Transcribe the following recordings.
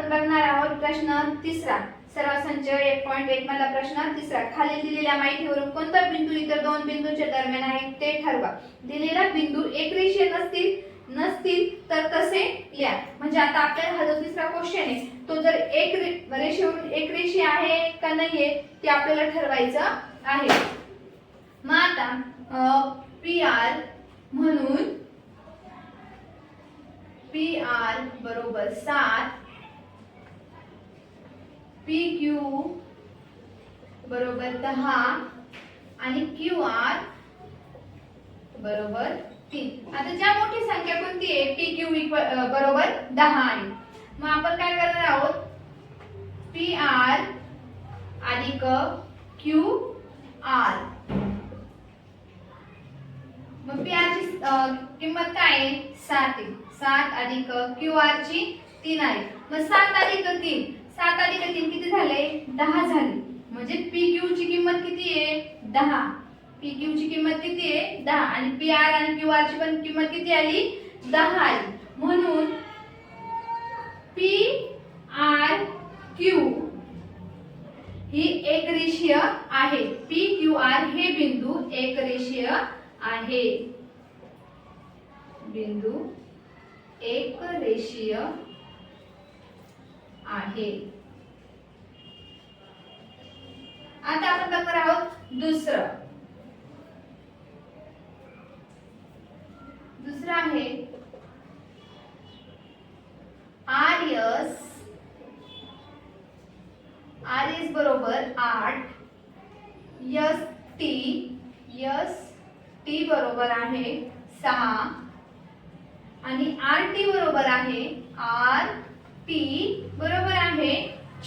आपण बघणार आहोत प्रश्न तिसरा. सराव संच 1.1 मधला प्रश्न तिसरा. खाली दिलेल्या माहितीवरून कोणता बिंदू इतर दोन बिंदूंच्या दरम्यान आहे ते ठरवा. दिलेला बिंदू एकरेषीय नसतील तर कसे लिहा. म्हणजे आता आपल्याला हा जो तिसरा क्वेश्चन आहे तो जर एक रेषेवरून एकरेषीय आहे का नाहीये ते आपल्याला ठरवायचं आहे. मग आता PR म्हणून PR बरोबर 7, PQ बरोबर 10 आणि QR बरोबर 3. आता ज्या मोठी संख्या कोणती आहे PQ बरोबर 10 आहे. मग आपण काय करणार आहोत PR अधिक QR. मग PR ची किंमत काय आहे 7 आहे. 7 अधिक QR ची 3 आहे. मग 7 अधिक 3 7 अधिक 3 किती झाले 10 झाले. म्हणजे PQ ची किंमत किती आहे 10. PQ ची किंमत किती आहे 10 आणि PR आणि QR ची पण किंमत किती आली 10 आली. म्हणून PRQ ही एकरेषीय आहे. PQR हे बिंदू एकरेषीय आहे. बिंदू एकरेषीय आहे. आता आपण बघणार आहोत दुसरं आहे RS बरोबर 8, ST बरोबर आहे 6 आणि RT बरोबर आहे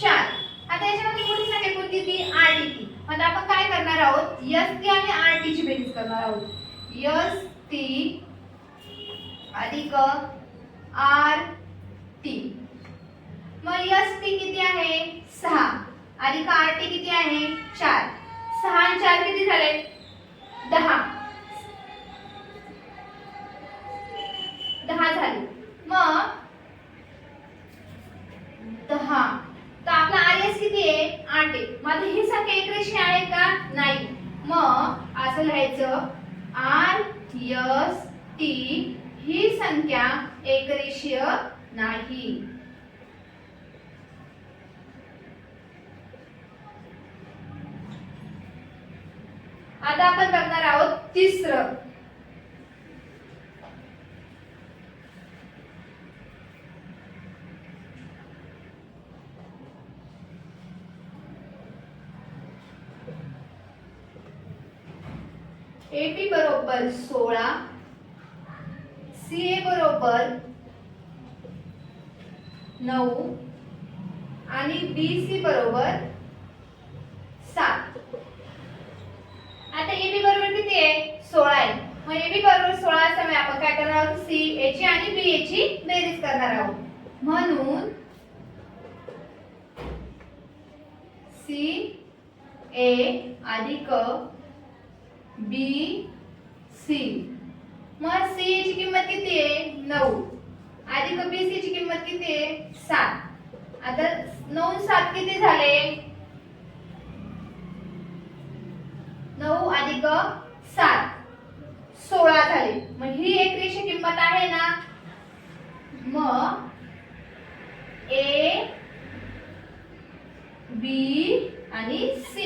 4. आता याच्यामध्ये मोठी संख्या कोणती ती RT. आता आपण काय करणार आहोत ST आणि RT ची बेरीज करणार आहोत. ST अधिक RT. मग ST किती आहे 6 अधिक RT किती आहे 4. 6 आणि 4 किती झाले 10 झाले. मग 10 तर आपला RS किती आहे 8 आहे. मग ही संख्या एकरेषीय आहे का नाही. मग असं लिहायचं RST ही संख्या एकरेषीय नाही. आता आपण बघणार आहोत तिसरं. AP बरोबर 16, CA बरोबर 9 आणि BC बरोबर 7. आता AB बरोबर किती आहे 16 आहे. मग AB बरोबर 16 असल्यामुळे आपण काय करणार आहोत CA ची आणि BA ची बेरीज करणार आहोत. म्हणून CA अधिक BC. मग CA ची किंमत किती आहे 9 अधिक BC ची किंमत किती आहे 7. आता 9 7 किती झाले 9 अधिक 7 16 झाले. मग ही एकरेषीय किंमत आहे ना. मग A B आणि C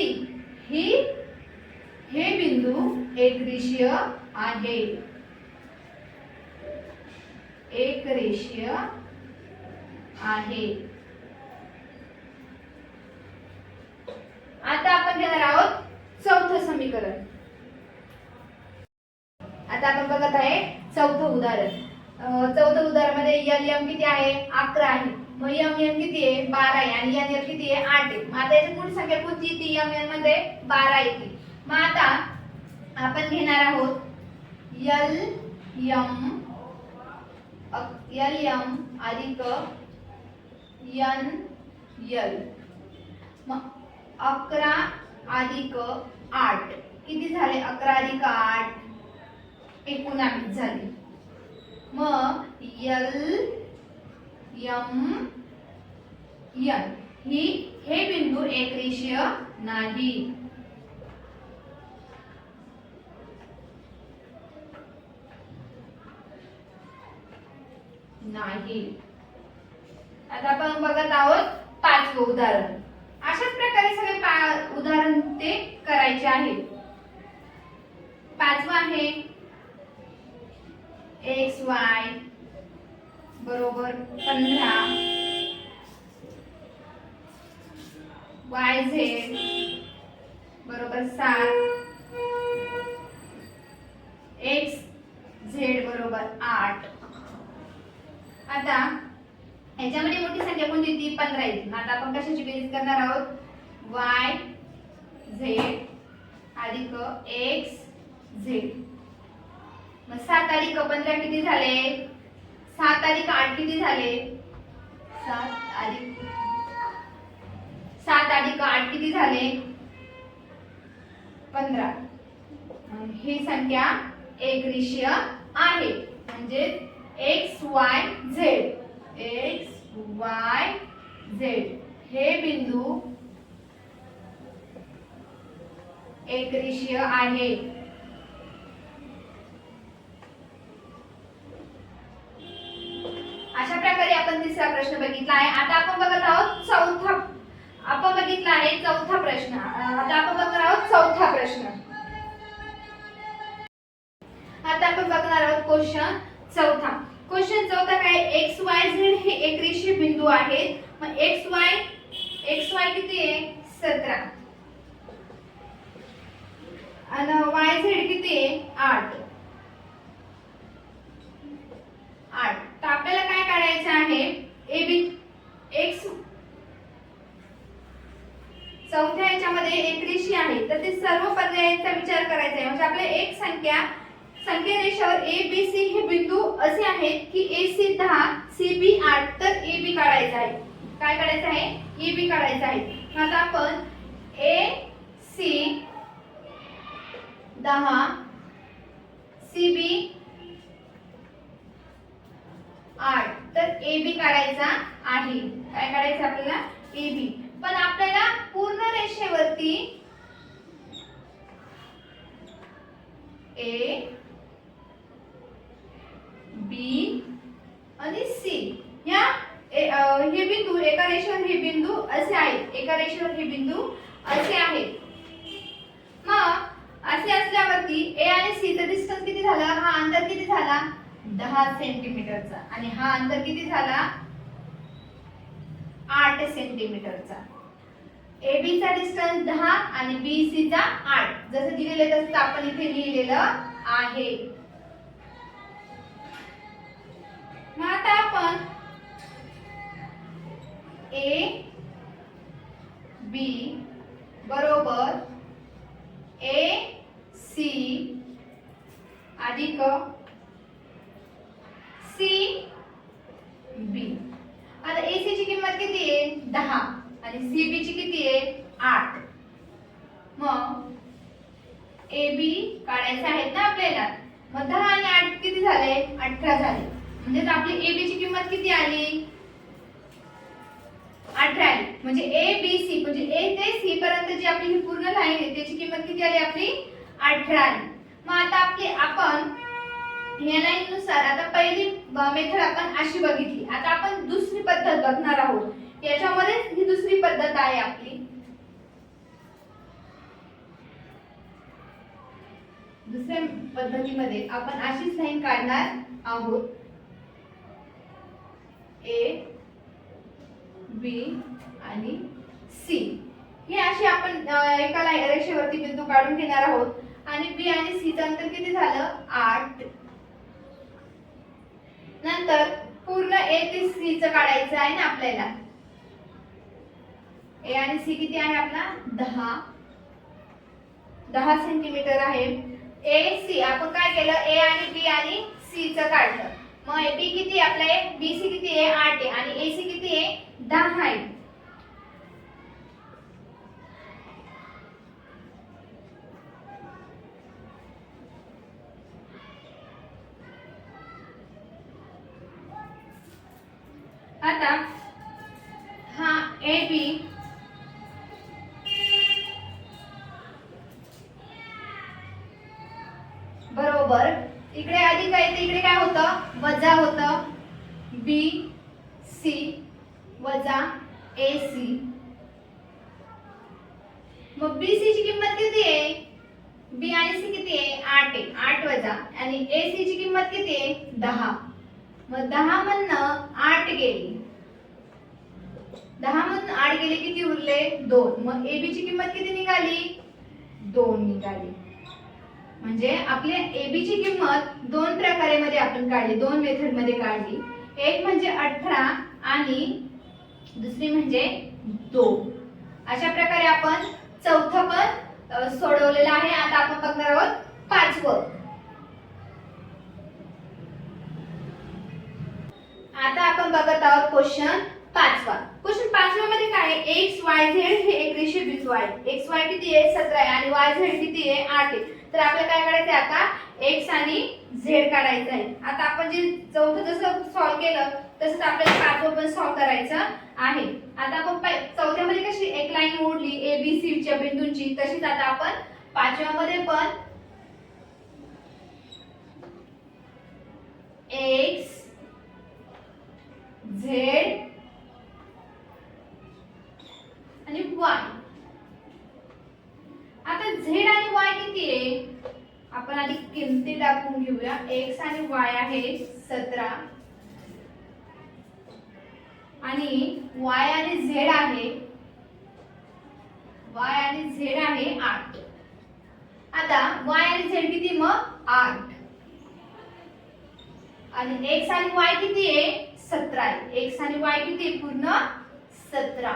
हे बिंदू एकरेषीय आहे. एकरेषीय आहे. आता आपण घेणार आहोत चौथं समीकरण. आता आपण बघत आहे चौथं उदाहरण. चौथं उदाहरणामध्ये LM किती आहे 11 आहे. मग MM किती आहे 12 आहे आणि NL किती आहे 8 आहे. मग आता याची मोठी संख्या कोणती ती MN मध्ये 12 येते. मग आता आपण घेणार आहोत LM अधिक NL. मग 11 अधिक 8 किती झाले 11 अधिक 8 19 झाले. मग LM यन हे बिंदू एकरेषीय नाही. आता आपण बघत आहोत पाचवं उदाहरण. अशाच प्रकारे सगळे उदाहरण ते करायचे आहे. पाचवं आहे एक्स वाय बरोबर 15, वाय झेड बरोबर 7, एक्स झेड बरोबर 8. आता याच्यामध्ये मोठी संख्या कोणती ती 15 येते. आता आपण कशाची बेरीज करणार आहोत. y z अधिक x z. मग 7 अधिक 15 किती झाले. 7 अधिक 8 किती झाले. 7 अधिक 8 किती झाले 15. ही संख्या एकरेषीय आहे म्हणजे x y z हे बिंदू एकरेषीय आहे. अशा प्रकारे आपण तिसरा प्रश्न बघितला आहे. आता आपण बघत आहोत चौथा प्रश्न. आता आपण बघणार आहोत चौथा प्रश्न. आता आपण बघणार आहोत क्वेश्चन चौथा काय. एक्स वाय झेड हे एकरेषीय बिंदू आहेत. मग एक्स वाय किती आहे 17 आणि वाय झेड किती आहे 8. तर आपल्याला काय काढायचं आहे. ए बी एक्स चौथ्या याच्यामध्ये एकरेषीय आहे तर ते सर्व पर्यायांचा विचार करायचा आहे. म्हणजे आपल्या एक संख्या रेषेवर ए बी सी हे बिंदू असे आहेत की ए सी 10 सी बी 8. तर ए बी काढायचा आहे. काय काढायचं आहे ए बी काढायचं आहे. आता आपण ए सी 10 सी बी 8. तर ए बी काढायचा आहे. काय काढायचं आपल्याला ए बी. पण आपल्याला पूर्ण रेषेवरती ए बी आणि सी हे बिंदू एका रेषेवर हे बिंदू असे आहेत. एका रेषेवर हे बिंदू असे आहेत. मग असे असल्यावरती ए आणि सी चा डिस्टन्स किती झाला. हा अंतर किती झाला 10 सेंटीमीटरचा आणि हा अंतर किती झाला 8 सेंटीमीटरचा. ए बी चा डिस्टन्स 10 आणि बी सी चा 8. जसं दिलेलं तसं आपण इथे लिहिलेलं आहे. मग आता आपण ए बी बरोबर ए सी अधिक सी बी. आता ए सी ची किंमत किती आहे 10 आणि सी बी ची किती आहे 8. मग ए बी काढायचे आहेत ना आपल्याला. मग 10 आणि 8 किती झाले 18 झाले. म्हणजे आपली ए बी ची किंमत किती आली 18 आली. म्हणजे ए बी सी म्हणजे ए ते सी पर्यंत जी आपली ही पूर्ण लाईन आहे त्याची किंमत किती आली आपली 18 आली. मग आता आपण या लाईन नुसार आता पहिली मेथड आपण अशी बघितली. आता आपण दुसरी पद्धत बघणार आहोत. याच्यामध्ये ही दुसरी पद्धत आहे आपली. दुसऱ्या पद्धतीमध्ये आपण अशीच लाईन काढणार आहोत. ए बी आणि सी हे अशी आपण एका रेषेवरती बिंदू काढून घेणार आहोत. आणि बी आणि सी चं अंतर किती झालं 8. नंतर पूर्ण ए ते सी चं काढायचं आहे ना आपल्याला. ए आणि सी किती आहे आपला 10 सेंटीमीटर आहे. ए सी आपण काय केलं ए आणि बी आणि सी चं काढलं. मग ए बी किती आपला बी सी किती आहे 8 आहे आणि ए सी किती आहे 10 आहे. आता हा AB बरोबर इकडे अधिक आहे इकडे काय होतं वजा होतं BC वजा AC मग BC ची किंमत किती आहे B आणि C किती आहे 8 आहे 8 वजा आणि AC ची किंमत किती आहे 10 मग 10 मधनं 8 गेली 10 मधून 8 गेले किती उरले 2 मग AB ची किंमत किती निघाली 2 निघाली म्हणजे आपल्या AB ची किंमत दोन प्रकारे मध्ये आपण काढली दोन मेथड मध्ये काढली एक म्हणजे 18 आणि दुसरी म्हणजे 2 अशा प्रकारे आपण चौथं पण सोडवलेलं आहे आता आपण बघणार आहोत पाचवं आता आपण बघत आहोत क्वेश्चन पाचवा क्वेश्चन पाचवा मध्ये काय आहे x y z हे एक रेषीय बिंदू आहे x y किती आहे 17 आहे आणि y z किती आहे 8 आहे तर आपल्याला काय करायचं आहे आता x आणि z काढायचं आहे आता आपण जे चौथं जसं सॉल्व केलं तसंच आपल्याला पाचवं पण सॉल्व करायचं आहे आता आपण चौथ्यामध्ये कशी एक लाईन ओढली a b c च्या बिंदूंची तशीच आता आपण पाचव्यामध्ये पण x z आणि y आता z आणि y किती आहे आपण आधी किमती टाकून घेऊया x आणि y आहे 17 आणि y आणि z आहे y आणि z आहे 8 आता y आणि z किती मग 8 आणि x आणि y किती आहे 17 आहे x आणि y किती आहे पूर्ण 17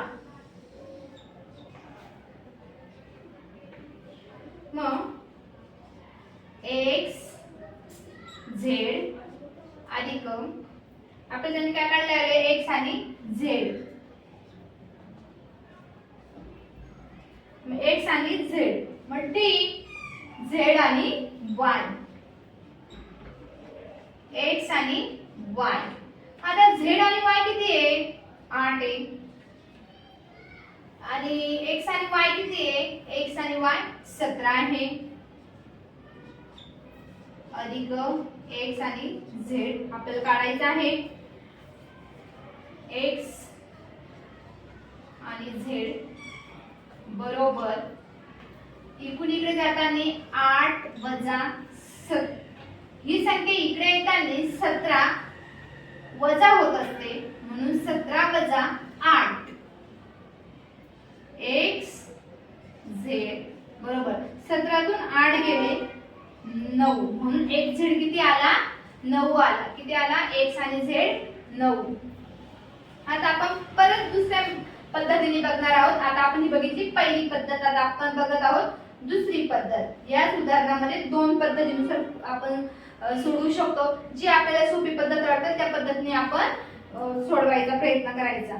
मग x z अधिक आपल्याला काय काढले आहे x आणि z मग x आणि z मग t z आणि y x आणि y आता z आणि y किती आहे 8 आहे आणि x आणि y किती आहे x आणि y 17 आहे अधिक x आणि z आपल्याला काढायचं आहे x आणि z बरोबर इकडून इकडे जाताना 8 वजा 7 ही संख्या इकडे येताना 17 वजा होत असते म्हणून 17 वजा 8 x z बरोबर 17 तून 8 गेले 9 म्हणून x z किती आला 9 आला किती आला x आणि z 9 आता आपण परत दुसऱ्या पद्धतीने बघणार आहोत आता आपण ही बघितली पहिली पद्धत आता आपण बघत आहोत दुसरी पद्धत याच उदाहरणामध्ये दोन पद्धतीनुसार आपण सोडवू शकतो जी आपल्याला सोपी पद्धत वाटते त्या पद्धतीने आपण सोडवायचा प्रयत्न करायचा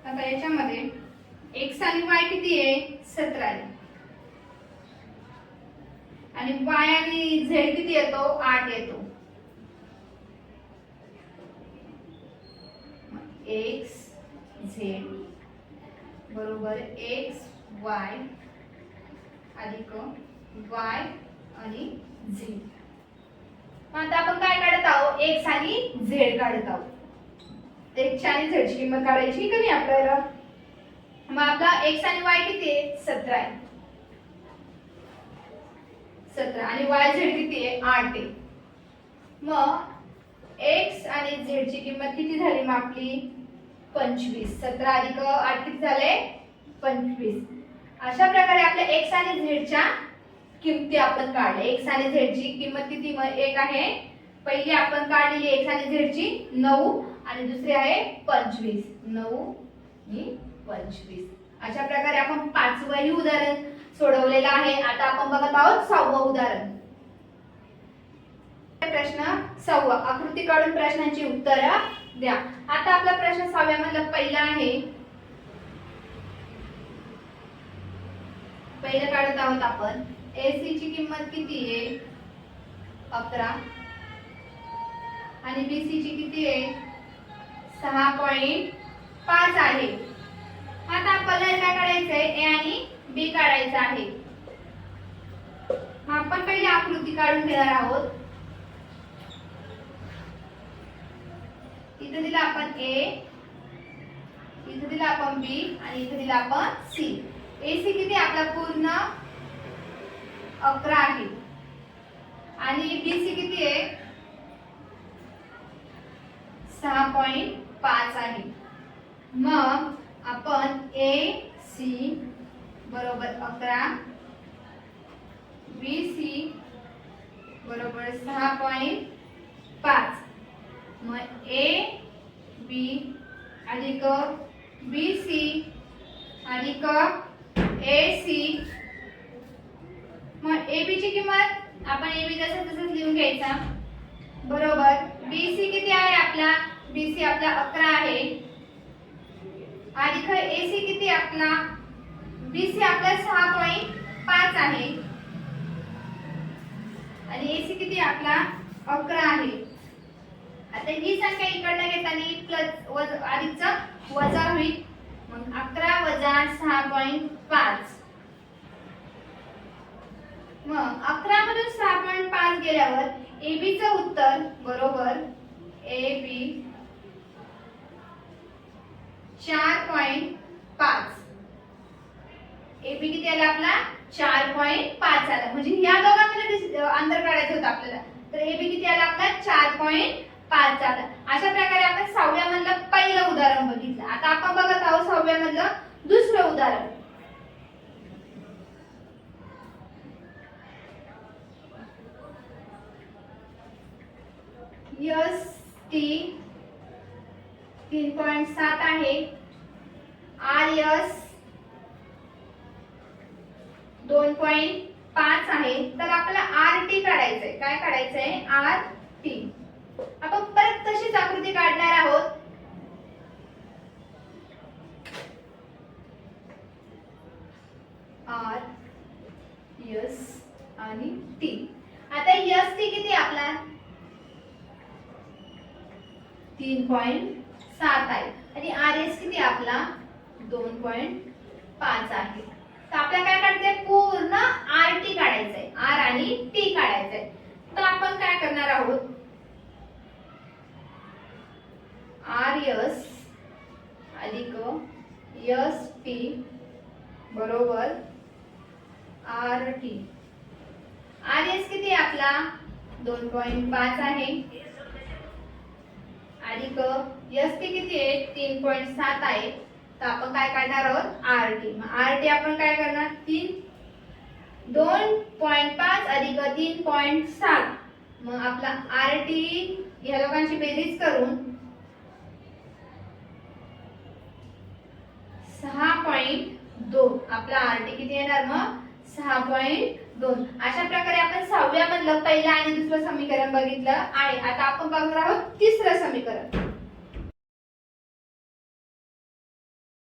आता याच्यामध्ये x आणि y किती आहे 17 आहे आणि y आणि z किती येतो 8 येतो x z बरोबर x y अधिक y आणि z आता आपण काय काढत आहोत x आणि z काढत आहोत x आणि z ची किंमत काढायची कमी आपल्याला मग आपला x आणि y किती आहे 17 आहे 17 आणि yz किती आहे 8 आहे मग x आणि z ची किंमत किती झाली मग आपली 25 17 अधिक 8 किती झाले 25 अशा प्रकारे आपल्या x आणि z च्या किमती आपण काढल्या x आणि z ची किंमत किती मग एक आहे पहिली आपण काढलेली x आणि z ची 9 आणि दुसरी आहे 25 9 आणि 25 अशा प्रकारे आपण पाचवंही उदाहरण सोडवलेलं आहे आता आपण बघत आहोत सहावं उदाहरण प्रश्न 6 आकृती काढून प्रश्नांची उत्तरं द्या आता आपला प्रश्न 6व्या मधला पहिला आहे पहिलं काढत आहोत आपण. AC ची किंमत किती आहे 11 आणि BC ची किती आहे 6.5 आहे. आता आपल्याला काय काढायचंय A आणि B काढायचं आहे. मग आपण पहिली आकृती काढून घेणार आहोत. इथे दिला आपण A, इथे दिला आपण B आणि इथे दिला आपण C. AC किती आपला पूर्ण 11 आहे आणि BC किती आहे 6.5 आहे. मग आपण AC बरोबर 11 BC बरोबर 6.5 मग AB अधिक BC अधिक AC. मग AB ची किंमत आपण AB जसं तसंच लिहून घ्यायचा बरोबर. BC किती आहे आपला BC आपला 11 आहे अधिक AC किती आपला BC आपला 6.5 आहे आणि AC किती आपला 11 आहे. आता ही संख्या इकडनं घेताना प्लस अधिकचा वजा होईल. मग 11 वजा 6.5 मग 11 मधून 6.5 गेल्यावर AB चं उत्तर बरोबर AB 4.5. AB किती आला आपला 4.5 आला. म्हणजे ह्या दोघांमध्ये अंतर काढायचं होतं आपल्याला. तर AB किती आला आपला 4.5 आला. अशा प्रकारे आपण 6व्या मधलं पहिलं उदाहरण बघितलं. आता आपण बघत आहोत 6व्या मधलं दुसरं उदाहरण. ST 3.7 आहे. RS 2.5 आहे. तर आपल्याला RT काढायचंय. काय काढायचंय RT. आपण परत तशीच आकृती काढणार आहोत. R S आणि T. आता ST किती आपला 3.7 आहे आणि RS किती आपला 2.5 आहे. तर आपल्याला काय काढायचंय पूर्ण RT काढायचंय. R आणि T काढायचंय. तर आपण काय करणार आहोत RS अधिक ST बरोबर RT. RS किती आपला 2.5 आहे अधिक ST किती आहे 3.7 आहे. तर आपण काय काढणार आहोत RT. मग RT आपण काय करणार 2.5 अधिक 3.7 मग आपला RT या दोघांची बेरीज करून 6.2 आपला RT किती येणार मग 6.2. अशा प्रकारे आपण 6व्या मधलं पहिलं आणि दुसरं समीकरण बघितलं आहे. आता आपण बघणार आहोत तिसरं समीकरण.